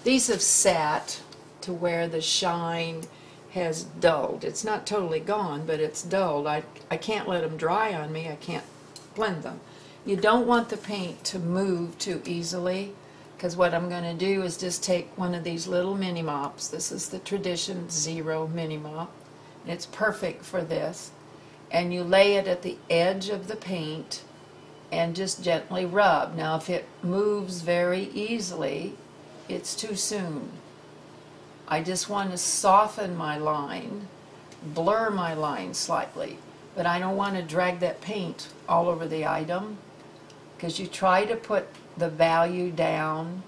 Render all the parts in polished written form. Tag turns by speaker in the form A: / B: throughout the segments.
A: These have sat to where the shine has dulled. It's not totally gone, but it's dulled. I can't let them dry on me. I can't blend them. You don't want the paint to move too easily, because what I'm going to do is just take one of these little mini mops. This is the Tradition Zero mini mop. It's perfect for this. And you lay it at the edge of the paint and just gently rub. Now if it moves very easily, it's too soon. I just want to soften my line, blur my line slightly, but I don't want to drag that paint all over the item, because you try to put the value down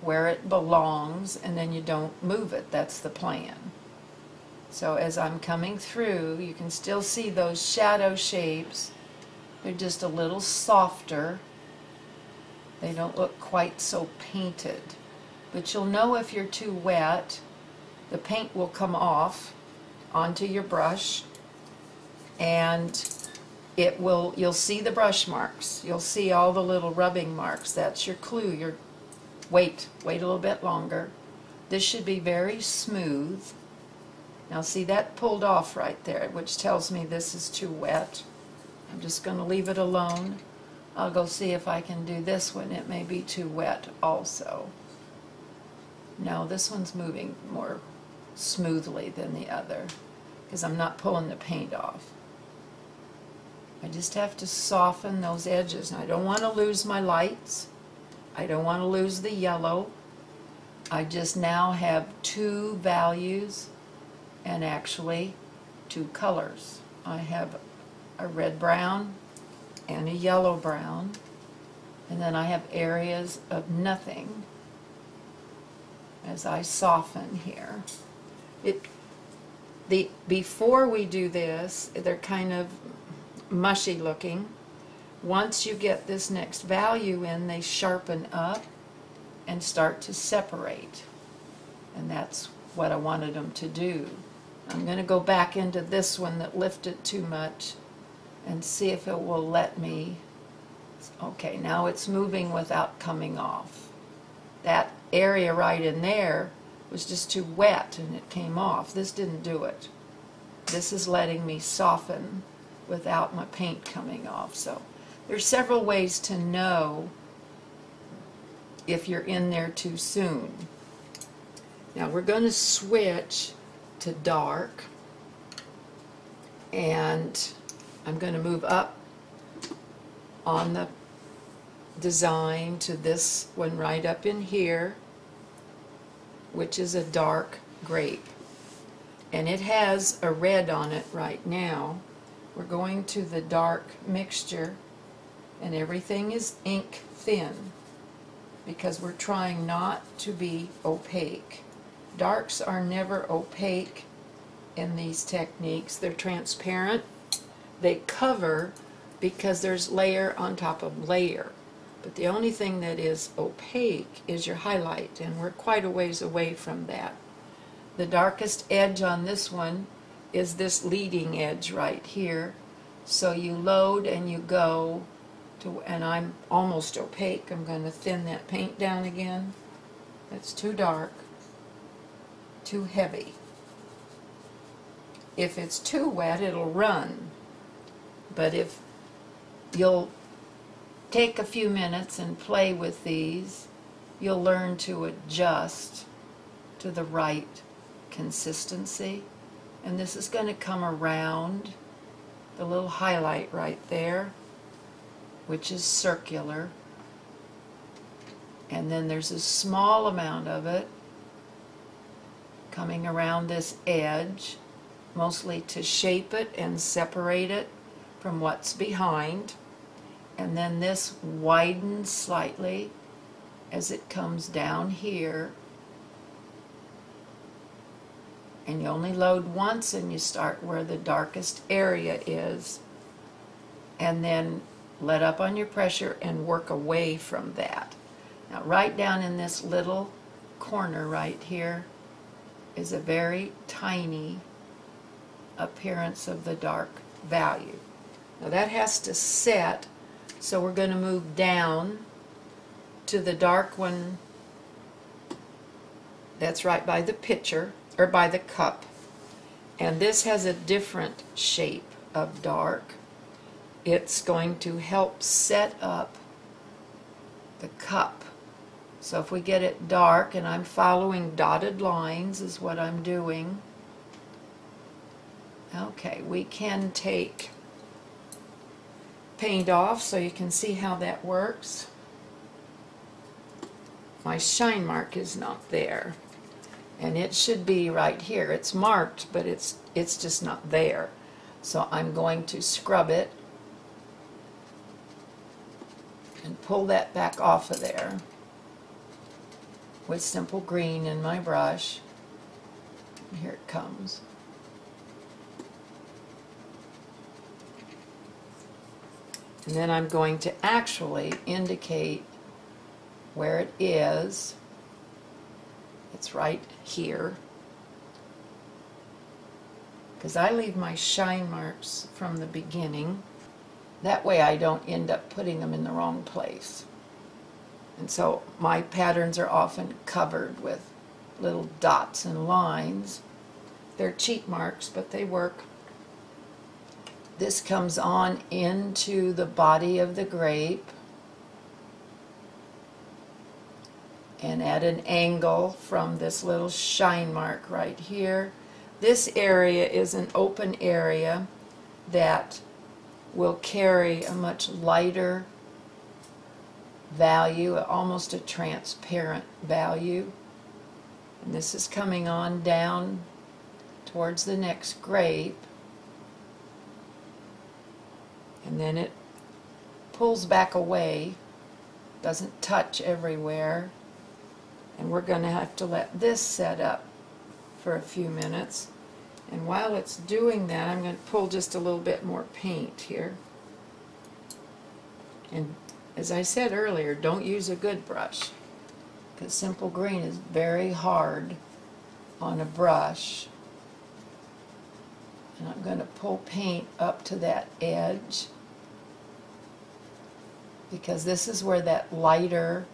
A: where it belongs and then you don't move it. That's the plan. So as I'm coming through, you can still see those shadow shapes. They're just a little softer. They don't look quite so painted. But you'll know if you're too wet. The paint will come off onto your brush, and you'll see the brush marks. You'll see all the little rubbing marks. That's your clue. Wait a little bit longer. This should be very smooth. Now see, that pulled off right there, which tells me this is too wet. I'm just going to leave it alone. I'll go see if I can do this one. It may be too wet also. No, this one's moving more smoothly than the other, because I'm not pulling the paint off. I just have to soften those edges. And I don't want to lose my lights. I don't want to lose the yellow. I just now have two values and actually two colors. I have a red-brown and a yellow-brown, and then I have areas of nothing as I soften here. Before we do this, they're kind of mushy looking. Once you get this next value in, they sharpen up and start to separate, and that's what I wanted them to do. I'm going to go back into this one that lifted too much and see if it will let me. Okay, now it's moving without coming off. That area right in there was just too wet and it came off. This didn't do it. This is letting me soften without my paint coming off. So there's several ways to know if you're in there too soon. Now we're going to switch to dark, and I'm going to move up on the design to this one right up in here, which is a dark grape, and it has a red on it right now. We're going to the dark mixture, and everything is ink thin because we're trying not to be opaque. Darks are never opaque in these techniques. They're transparent. They cover because there's layer on top of layer. But the only thing that is opaque is your highlight, and we're quite a ways away from that. The darkest edge on this one is this leading edge right here. So you load and you go to, and I'm almost opaque. I'm going to thin that paint down again. That's too dark. Too heavy. If it's too wet, it'll run. But if you'll take a few minutes and play with these, you'll learn to adjust to the right consistency. And this is going to come around the little highlight right there, which is circular. And then there's a small amount of it coming around this edge, mostly to shape it and separate it from what's behind. And then this widens slightly as it comes down here. And you only load once, and you start where the darkest area is, and then let up on your pressure and work away from that. Now right down in this little corner right here is a very tiny appearance of the dark value. Now that has to set, so we're going to move down to the dark one That's right by the pitcher, or by the cup. And this has a different shape of dark. It's going to help set up the cup. So if we get it dark, and I'm following dotted lines is what I'm doing. Okay, we can take paint off so you can see how that works. My shine mark is not there, and it should be right here. It's marked, but it's just not there. So I'm going to scrub it and pull that back off of there with simple green in my brush. And here it comes. And then I'm going to actually indicate where it is. It's right here. Because I leave my shine marks from the beginning. That way I don't end up putting them in the wrong place. And so my patterns are often covered with little dots and lines. They're cheat marks, but they work. This comes on into the body of the grape and at an angle from this little shine mark right here. This area is an open area that will carry a much lighter value, almost a transparent value. And this is coming on down towards the next grape. And then it pulls back away, doesn't touch everywhere. And we're going to have to let this set up for a few minutes. And while it's doing that, I'm going to pull just a little bit more paint here. And as I said earlier, don't use a good brush, because simple green is very hard on a brush. And I'm going to pull paint up to that edge, because this is where that lighter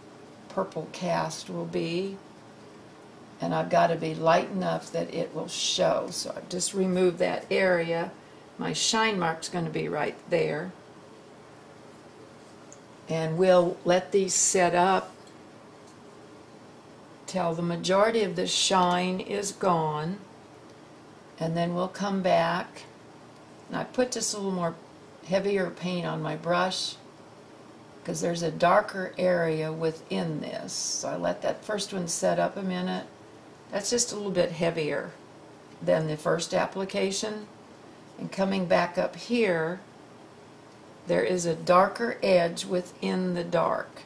A: purple cast will be. And I've got to be light enough that it will show. So I've just removed that area. My shine mark's going to be right there. And we'll let these set up till the majority of the shine is gone. And then we'll come back. And I put just a little more heavier paint on my brush because there's a darker area within this. So I let that first one set up a minute. That's just a little bit heavier than the first application. And coming back up here, there is a darker edge within the dark.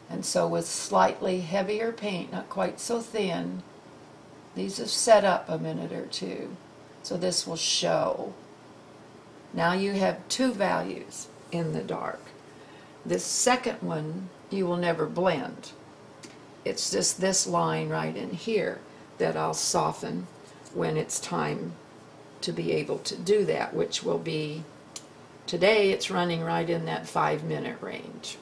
A: And so with slightly heavier paint, not quite so thin, these have set up a minute or two. So this will show. Now you have two values in the dark. This second one you will never blend. It's just this line right in here that I'll soften when it's time to be able to do that, which will be, today it's running right in that 5-minute range.